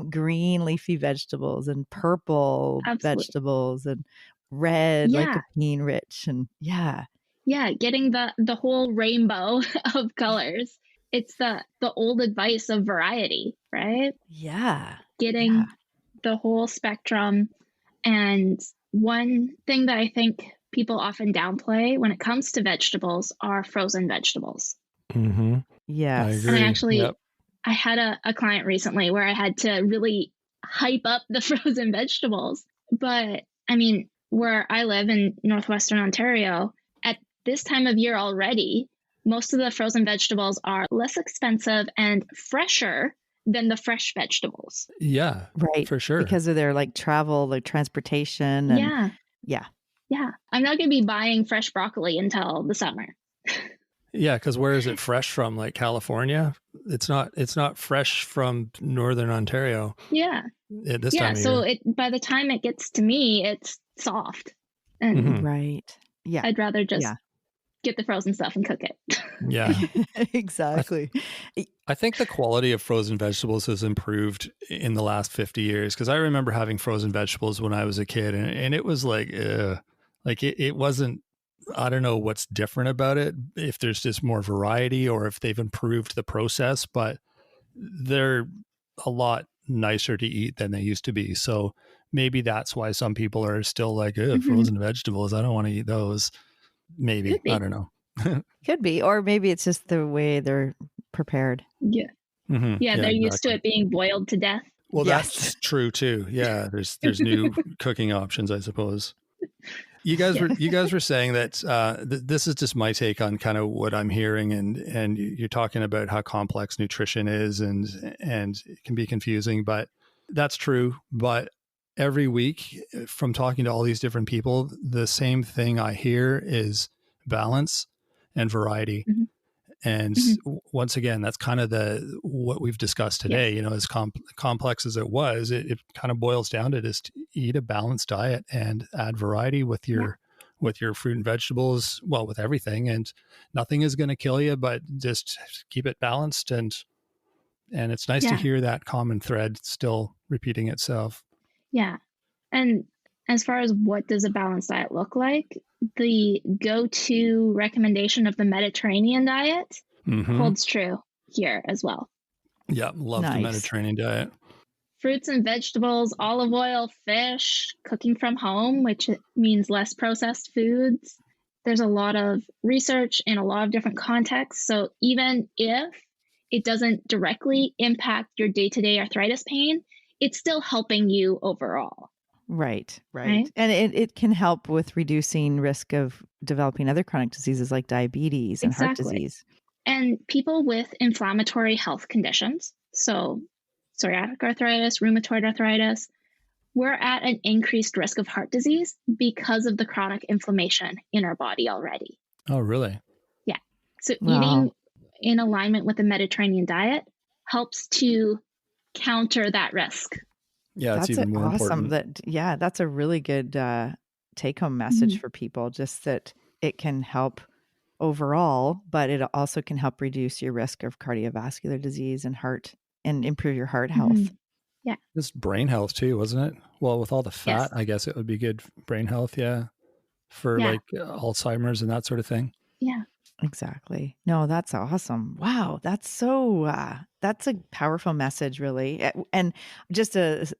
S2: green leafy vegetables and purple vegetables and red lycopene rich and
S3: getting the whole rainbow of colors. it's the old advice of variety, right?
S2: Yeah.
S3: Getting the whole spectrum. And one thing that I think people often downplay when it comes to vegetables are frozen vegetables.
S1: Mm-hmm. I
S2: Yes.
S1: agree.
S3: And I had a client recently where I had to really hype up the frozen vegetables. But I mean, where I live in northwestern Ontario, at this time of year already, most of the frozen vegetables are less expensive and fresher than the fresh vegetables.
S1: Yeah,
S2: Right.
S1: for sure.
S2: Because of their like travel, their transportation. And
S3: Yeah. I'm not going to be buying fresh broccoli until the summer.
S1: Yeah, because where is it fresh from? Like California? It's not fresh from northern Ontario.
S3: Yeah.
S1: At this time of
S3: so
S1: year.
S3: by the time it gets to me, it's soft. And
S2: Right. Yeah.
S3: I'd rather just get the frozen stuff and cook it.
S1: Yeah.
S2: Exactly.
S1: I think the quality of frozen vegetables has improved in the last 50 years, because I remember having frozen vegetables when I was a kid, and it was like it wasn't, I don't know what's different about it, if there's just more variety or if they've improved the process, but they're a lot nicer to eat than they used to be. So maybe that's why some people are still like, frozen vegetables, I don't want to eat those. Maybe. I don't know.
S2: Could be. Or maybe it's just the way they're prepared.
S3: Yeah.
S1: Mm-hmm.
S3: Yeah, they're used to it being boiled to death.
S1: Well, that's true too. Yeah, there's new cooking options, I suppose. You guys were saying that this is just my take on kind of what I'm hearing, and you're talking about how complex nutrition is, and it can be confusing, but that's true. But every week, from talking to all these different people, the same thing I hear is balance and variety.
S3: Mm-hmm.
S1: And once again, that's kind of what we've discussed today. You know, as complex as it was, it kind of boils down to just eat a balanced diet and add variety with your fruit and vegetables. Well, with everything, and nothing is going to kill you, but just keep it balanced. And it's nice to hear that common thread still repeating itself.
S3: Yeah, and as far as what does a balanced diet look like, the go-to recommendation of the Mediterranean diet holds true here as well.
S1: Yeah, love the Mediterranean diet.
S3: Fruits and vegetables, olive oil, fish, cooking from home, which means less processed foods. There's a lot of research in a lot of different contexts. So even if it doesn't directly impact your day-to-day arthritis pain, it's still helping you overall.
S2: Right. And it can help with reducing risk of developing other chronic diseases like diabetes and heart disease.
S3: And people with inflammatory health conditions, so psoriatic arthritis, rheumatoid arthritis, we're at an increased risk of heart disease because of the chronic inflammation in our body already.
S1: Oh, really?
S3: Yeah. So eating in alignment with the Mediterranean diet helps to counter that risk.
S1: Yeah, it's even more important.
S2: That's a really good take-home message for people, just that it can help overall, but it also can help reduce your risk of cardiovascular disease and improve your heart health.
S3: Yeah.
S1: Just brain health too, wasn't it? Well, with all the fat, I guess it would be good brain health, for like Alzheimer's and that sort of thing.
S3: Yeah.
S2: Exactly. No, that's awesome. Wow. That's that's a powerful message, really. And just there's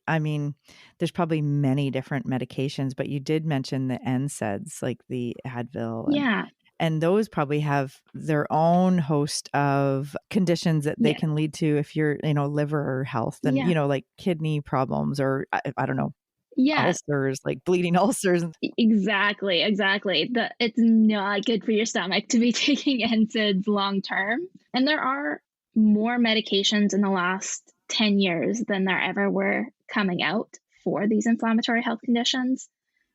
S2: probably many different medications, but you did mention the NSAIDs, like the Advil. And those probably have their own host of conditions that they can lead to if you're, liver health and, like kidney problems or I don't know. Ulcers, like bleeding ulcers.
S3: Exactly. It's not good for your stomach to be taking NSAIDs long term. And there are more medications in the last 10 years than there ever were coming out for these inflammatory health conditions,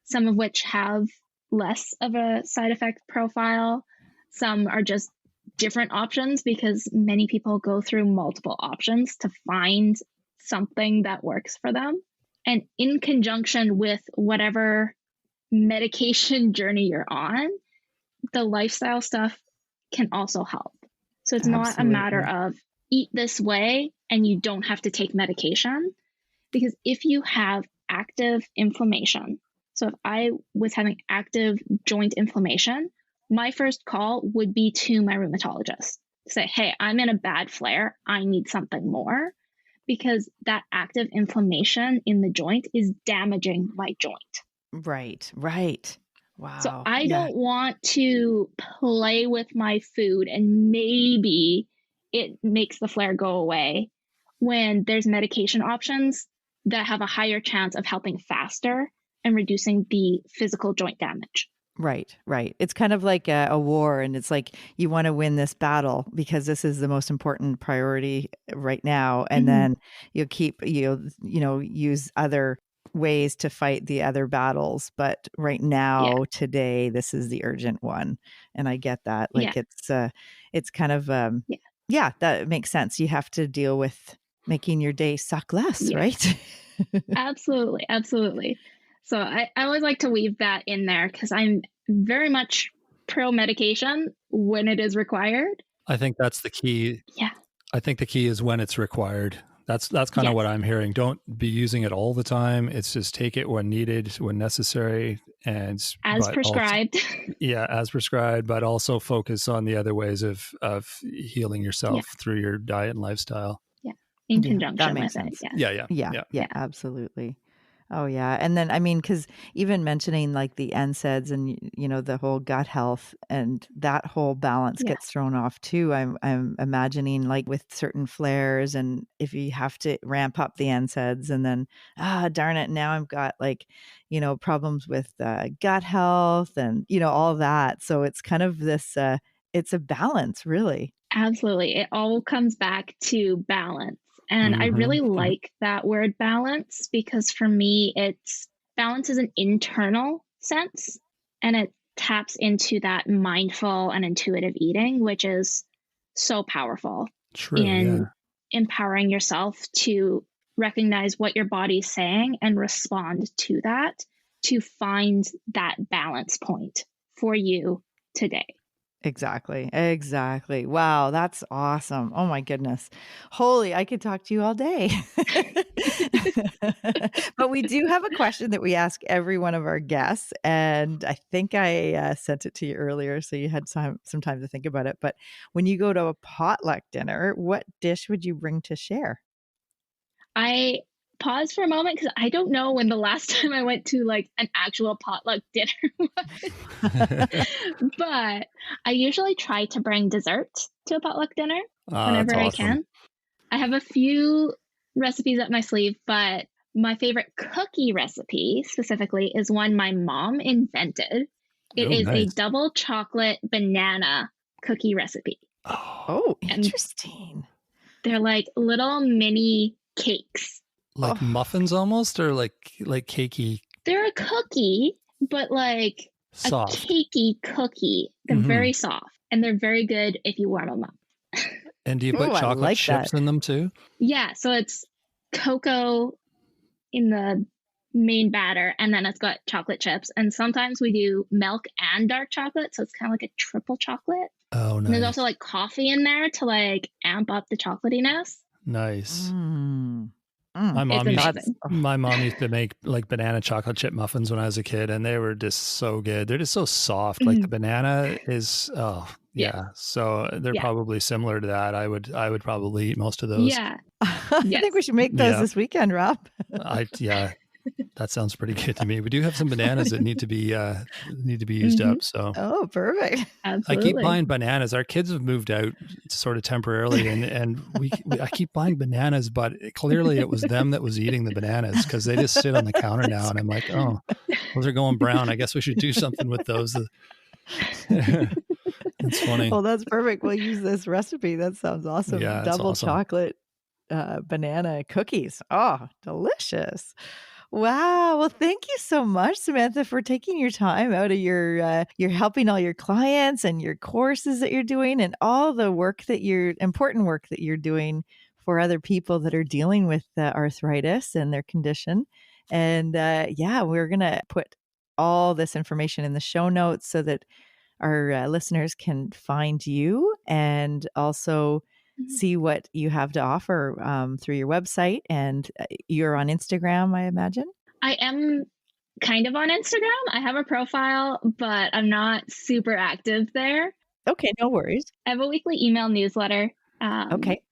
S3: some of which have less of a side effect profile. Some are just different options because many people go through multiple options to find something that works for them. And in conjunction with whatever medication journey you're on, the lifestyle stuff can also help. So it's not a matter of eat this way and you don't have to take medication. Because if you have active inflammation, so if I was having active joint inflammation, my first call would be to my rheumatologist say, hey, I'm in a bad flare. I need something more, because that active inflammation in the joint is damaging my joint.
S2: Right. Right.
S3: So
S2: Wow.
S3: I
S2: Yeah.
S3: don't want to play with my food and maybe it makes the flare go away when there's medication options that have a higher chance of helping faster and reducing the physical joint damage.
S2: Right, right. It's kind of like a war, and it's like you want to win this battle because this is the most important priority right now, and then you'll use other ways to fight the other battles, but right
S3: Yeah.
S2: now, today, this is the urgent one, and I get that. Like
S3: Yeah.
S2: it's kind of
S3: Yeah.
S2: yeah, that makes sense. You have to deal with making your day suck less,
S3: Yeah.
S2: right?
S3: Absolutely. Absolutely. So I always like to weave that in there because I'm very much pro medication when it is required.
S1: I think that's the key.
S3: Yeah.
S1: I think the key is when it's required. That's kind of
S3: Yes.
S1: what I'm hearing. Don't be using it all the time. It's just take it when needed, when necessary, and
S3: As
S1: but
S3: prescribed.
S1: Also, yeah, as prescribed, but also focus on the other ways of healing yourself through your diet and lifestyle.
S3: Yeah. In
S2: Yeah, that
S3: conjunction
S2: makes
S3: with it.
S2: sense.
S3: Yes.
S2: Yeah, absolutely. Oh, yeah. And then, I mean, because even mentioning like the NSAIDs and, the whole gut health and that whole balance
S3: Yeah.
S2: gets thrown off too. I'm imagining like with certain flares, and if you have to ramp up the NSAIDs and then, darn it, now I've got like, problems with gut health and, all that. So it's kind of this, it's a balance, really.
S3: Absolutely. It all comes back to balance. And I really like that word balance because for me, balance is an internal sense, and it taps into that mindful and intuitive eating, which is so powerful in empowering yourself to recognize what your body's saying and respond to that to find that balance point for you today.
S2: Exactly. Exactly. Wow, that's awesome. Oh my goodness. Holy, I could talk to you all day. But we do have a question that we ask every one of our guests, and I think I sent it to you earlier, so you had some time to think about it. But when you go to a potluck dinner, what dish would you bring to share?
S3: I paused for a moment because I don't know when the last time I went to like an actual potluck dinner was. But I usually try to bring dessert to a potluck dinner whenever I can. I have a few recipes up my sleeve, but my favorite cookie recipe specifically is one my mom invented. It is a double chocolate banana cookie recipe.
S2: Oh, interesting.
S3: They're like little mini cakes.
S1: Like muffins almost, or like cakey?
S3: They're a cookie, but like
S1: soft.
S3: A cakey cookie. They're very soft, and they're very good if you warm them up.
S1: And do you put chocolate chips in them too?
S3: Yeah, so it's cocoa in the main batter, and then it's got chocolate chips. And sometimes we do milk and dark chocolate, so it's kind of like a triple chocolate.
S1: Oh, nice.
S3: And there's also like coffee in there to like amp up the chocolatiness.
S1: Nice.
S3: My
S1: mom used to make like banana chocolate chip muffins when I was a kid, and they were just so good. They're just so soft. Like the banana is, so they're probably similar to that. I would probably eat most of those.
S3: Yeah.
S2: I think we should make those this weekend, Rob.
S1: That sounds pretty good to me. We do have some bananas that need to be used up. So
S2: perfect.
S3: Absolutely.
S1: I keep buying bananas. Our kids have moved out sort of temporarily, and I keep buying bananas, but clearly it was them that was eating the bananas because they just sit on the counter now, and I'm like, oh, those are going brown. I guess we should do something with those. It's funny.
S2: Well, that's perfect. We'll use this recipe. That sounds awesome.
S1: Yeah,
S2: Double chocolate banana cookies. Oh, delicious. Wow. Well, thank you so much, Samantha, for taking your time out of you're helping all your clients and your courses that you're doing and all the important work that you're doing for other people that are dealing with arthritis and their condition. And we're going to put all this information in the show notes so that our listeners can find you and also see what you have to offer through your website. And you're on Instagram, I imagine?
S3: I am kind of on Instagram. I have a profile, but I'm not super active there.
S2: Okay, no worries.
S3: I have a weekly email newsletter
S2: Okay.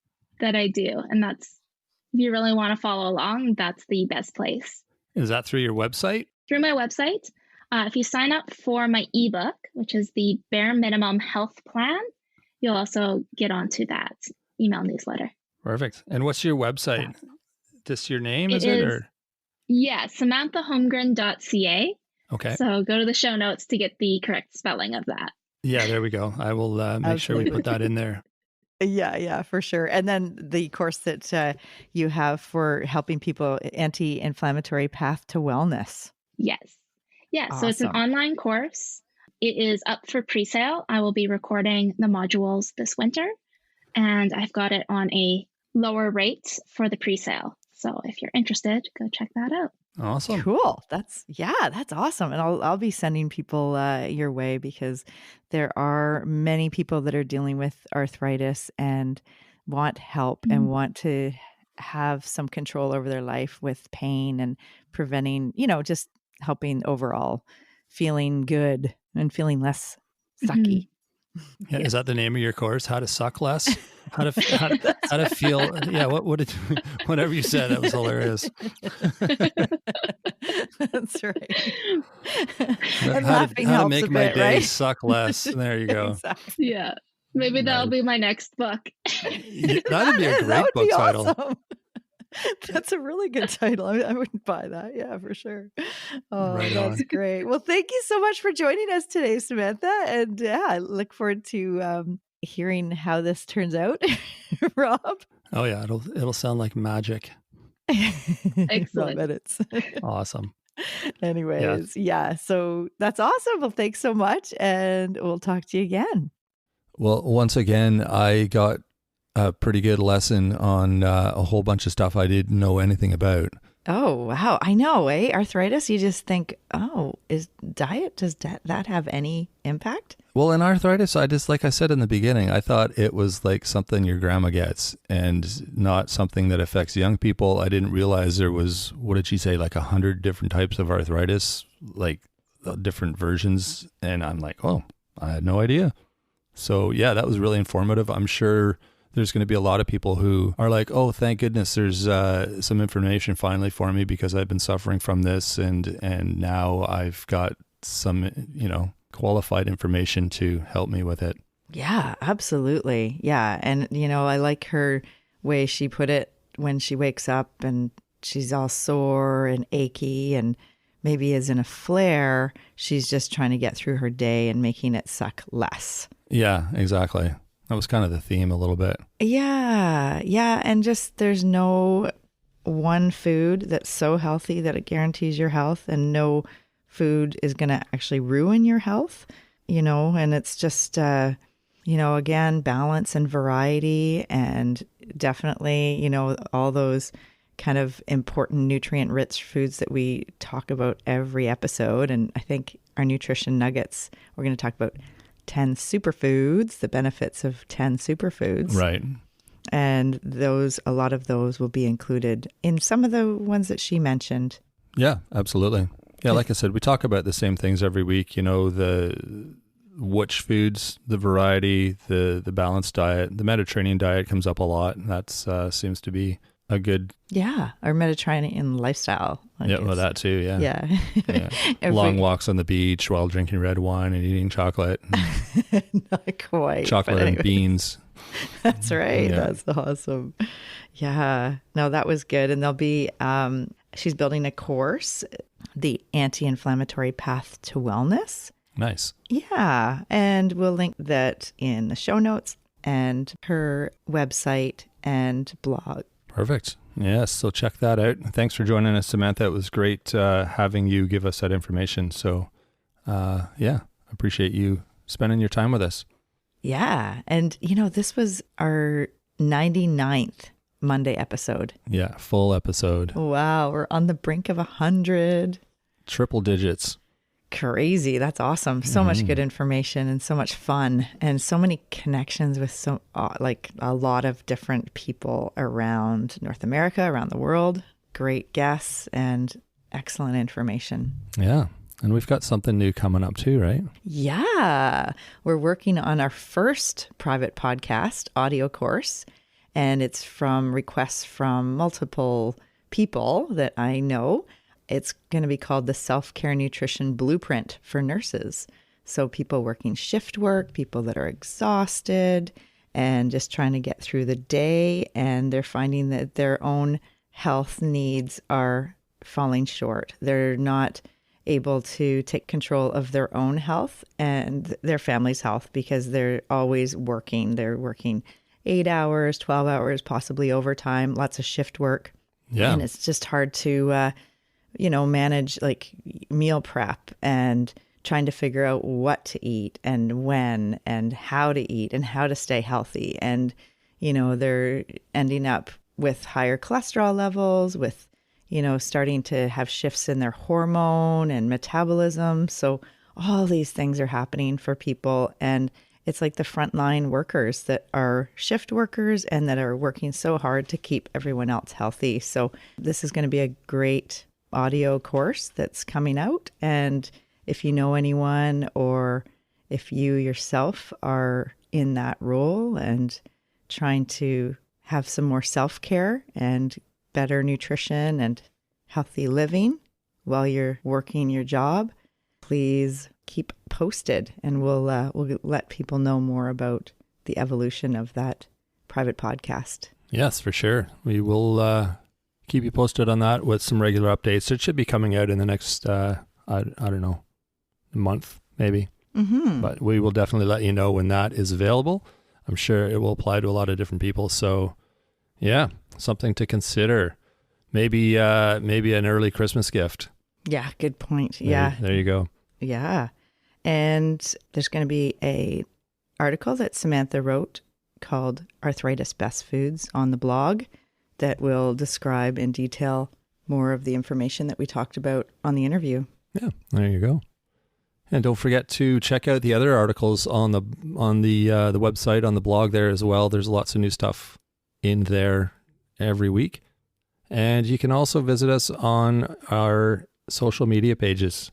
S3: that I do. And that's, if you really want to follow along, that's the best place.
S1: Is that through your website?
S3: Through my website. If you sign up for my ebook, which is the Bare Minimum Health Plan, you'll also get onto that email newsletter.
S1: Perfect. And what's your website? Just your name, is
S3: It
S1: it?
S3: is,
S1: Or
S3: yeah, SamanthaHolmgren.ca.
S1: okay.
S3: So go to the show notes to get the correct spelling of that.
S1: Yeah, there we go. I will make sure we put that in there.
S2: Yeah, for sure. And then the course that you have for helping people, anti-inflammatory path to wellness.
S3: Yes. Yeah, so it's an
S2: Awesome.
S3: online course. It is up for pre-sale. I will be recording the modules this winter, and I've got it on a lower rate for the pre-sale. So if you're interested, go check that out.
S1: Awesome.
S2: Cool. That's awesome. And I'll be sending people your way, because there are many people that are dealing with arthritis and want help and want to have some control over their life with pain and preventing, just helping overall feeling good and feeling less sucky.
S1: Yeah, is that the name of your course? How to suck less? How to feel? Yeah, whatever you said, that was hilarious.
S2: That's right.
S1: And how to make my day right? Suck less. There you go.
S3: Exactly. Yeah, maybe that'll be my next book.
S1: Yeah, that'd be a great book title.
S2: Awesome. That's a really good title. I wouldn't buy that. Yeah, for sure. Oh, right, that's great. Well, thank you so much for joining us today, Samantha. And yeah, I look forward to hearing how this turns out, Rob.
S1: Oh yeah, it'll sound like magic.
S3: Excellent.
S2: Minutes.
S1: Awesome.
S2: Anyways, yeah. So that's awesome. Well, thanks so much, and we'll talk to you again.
S1: Well, once again, I got a pretty good lesson on a whole bunch of stuff I didn't know anything about.
S2: Oh, wow. I know, eh? Arthritis, you just think, oh, does that have any impact?
S1: Well, in arthritis, like I said in the beginning, I thought it was like something your grandma gets and not something that affects young people. I didn't realize there was, what did she say, like 100 different types of arthritis, like different versions. And I'm like, oh, I had no idea. So yeah, that was really informative. I'm sure there's going to be a lot of people who are like, oh, thank goodness there's some information finally for me, because I've been suffering from this, and now I've got some, qualified information to help me with it.
S2: Yeah, absolutely. Yeah. And, I like her way she put it when she wakes up and she's all sore and achy and maybe is in a flare. She's just trying to get through her day and making it suck less.
S1: Yeah, exactly. That was kind of the theme a little bit.
S2: Yeah. And just there's no one food that's so healthy that it guarantees your health, and no food is going to actually ruin your health, and it's just, again, balance and variety, and definitely, all those kind of important nutrient-rich foods that we talk about every episode. And I think our nutrition nuggets, we're going to talk about 10 superfoods, the benefits of 10 superfoods.
S1: Right.
S2: And a lot of those will be included in some of the ones that she mentioned.
S1: Yeah, absolutely. Yeah, like I said, we talk about the same things every week, the which foods, the variety, the balanced diet. The Mediterranean diet comes up a lot. That seems to be a good...
S2: Yeah, our Mediterranean lifestyle.
S1: Yeah, well, that too, yeah.
S2: Yeah.
S1: Long walks on the beach while drinking red wine and eating chocolate.
S2: Not quite.
S1: Chocolate and beans.
S2: That's right. Yeah. That's awesome. Yeah. No, that was good. And there'll be, she's building a course, the Anti-Inflammatory Path to Wellness.
S1: Nice.
S2: Yeah. And we'll link that in the show notes and her website and blog.
S1: Perfect. Yes. So check that out. Thanks for joining us, Samantha. It was great having you give us that information. So, appreciate you spending your time with us.
S2: Yeah. And, this was our 99th Monday episode.
S1: Yeah. Full episode.
S2: Wow. We're on the brink of 100.
S1: Triple digits.
S2: Crazy. That's awesome. So much good information and so much fun and so many connections with a lot of different people around North America, around the world. Great guests and excellent information.
S1: Yeah. And we've got something new coming up too, right?
S2: Yeah. We're working on our first private podcast audio course, and it's from requests from multiple people that I know. It's going to be called the Self-Care Nutrition Blueprint for Nurses. So people working shift work, people that are exhausted and just trying to get through the day, and they're finding that their own health needs are falling short. They're not able to take control of their own health and their family's health because they're always working. They're working 8 hours, 12 hours, possibly overtime, lots of shift work.
S1: Yeah.
S2: And it's just hard to, manage like meal prep and trying to figure out what to eat and when and how to eat and how to stay healthy. And, they're ending up with higher cholesterol levels, with starting to have shifts in their hormone and metabolism. So all these things are happening for people. And it's like the frontline workers that are shift workers and that are working so hard to keep everyone else healthy. So this is going to be a great audio course that's coming out. And if you know anyone, or if you yourself are in that role and trying to have some more self-care and better nutrition and healthy living while you're working your job, please keep posted, and we'll let people know more about the evolution of that private podcast.
S1: Yes, for sure. We will keep you posted on that with some regular updates. It should be coming out in the next, I don't know, month maybe.
S2: Mm-hmm.
S1: But we will definitely let you know when that is available. I'm sure it will apply to a lot of different people. So yeah, something to consider. Maybe an early Christmas gift.
S2: Yeah, good point.
S1: There you go.
S2: Yeah. And there's going to be a article that Samantha wrote called Arthritis Best Foods on the blog that will describe in detail more of the information that we talked about on the interview.
S1: Yeah, there you go. And don't forget to check out the other articles on the website, on the blog there as well. There's lots of new stuff in there every week. And you can also visit us on our social media pages.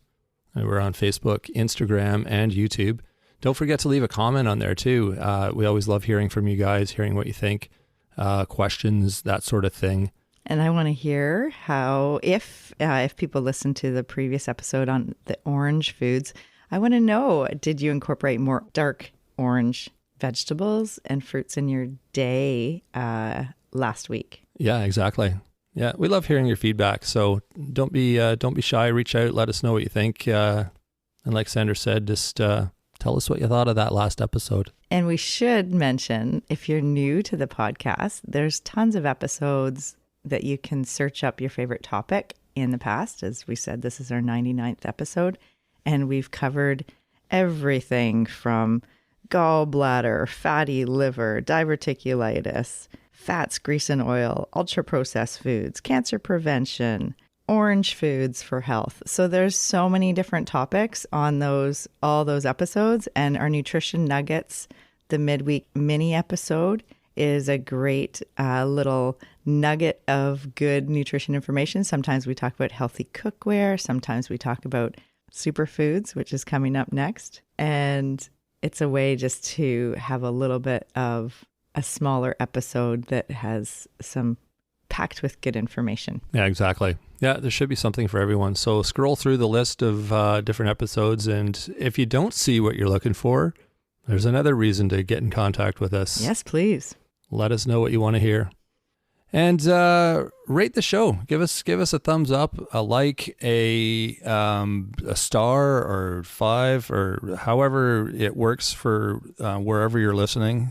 S1: We're on Facebook, Instagram, and YouTube. Don't forget to leave a comment on there too. We always love hearing from you guys, hearing what you think, questions, that sort of thing.
S2: And I want to hear how, if people listen to the previous episode on the orange foods, I want to know, did you incorporate more dark orange vegetables and fruits in your day last week?
S1: Yeah, exactly. Yeah, we love hearing your feedback. So don't be shy. Reach out. Let us know what you think. And like Sandra said, just tell us what you thought of that last episode.
S2: And we should mention, if you're new to the podcast, there's tons of episodes that you can search up your favorite topic in the past. As we said, this is our 99th episode, and we've covered everything from gallbladder, fatty liver, diverticulitis, fats, grease, and oil, ultra-processed foods, cancer prevention, orange foods for health. So there's so many different topics on all those episodes, and our Nutrition Nuggets, the midweek mini episode, is a great little nugget of good nutrition information. Sometimes we talk about healthy cookware. Sometimes we talk about superfoods, which is coming up next. And it's a way just to have a little bit of a smaller episode that has some packed with good information.
S1: Yeah, exactly. Yeah, there should be something for everyone. So scroll through the list of different episodes, and if you don't see what you're looking for, there's another reason to get in contact with us.
S2: Yes, please.
S1: Let us know what you want to hear. And rate the show. Give us a thumbs up, a like, a star, or 5, or however it works for wherever you're listening.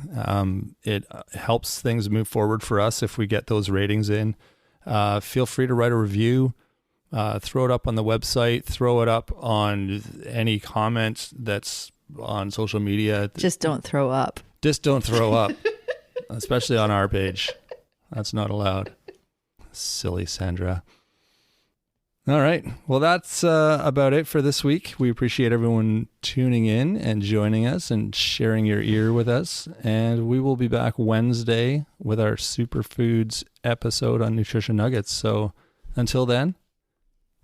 S1: It helps things move forward for us if we get those ratings in. Feel free to write a review. Throw it up on the website. Throw it up on any comment that's on social media.
S2: Just don't throw up.
S1: Just don't throw up, especially on our page. That's not allowed. Silly Sandra. All right. Well, that's about it for this week. We appreciate everyone tuning in and joining us and sharing your ear with us. And we will be back Wednesday with our Superfoods episode on Nutrition Nuggets. So until then,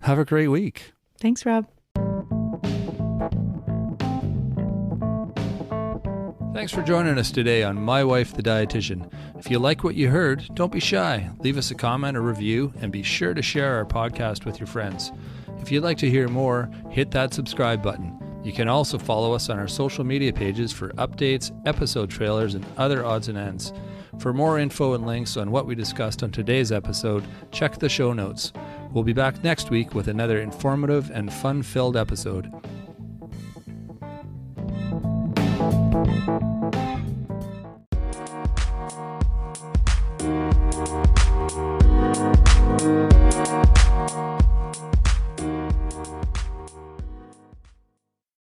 S1: have a great week.
S2: Thanks, Rob.
S1: Thanks for joining us today on My Wife the Dietitian. If you like what you heard, don't be shy. Leave us a comment or review, and be sure to share our podcast with your friends. If you'd like to hear more, hit that subscribe button. You can also follow us on our social media pages for updates, episode trailers, and other odds and ends. For more info and links on what we discussed on today's episode, check the show notes. We'll be back next week with another informative and fun-filled episode.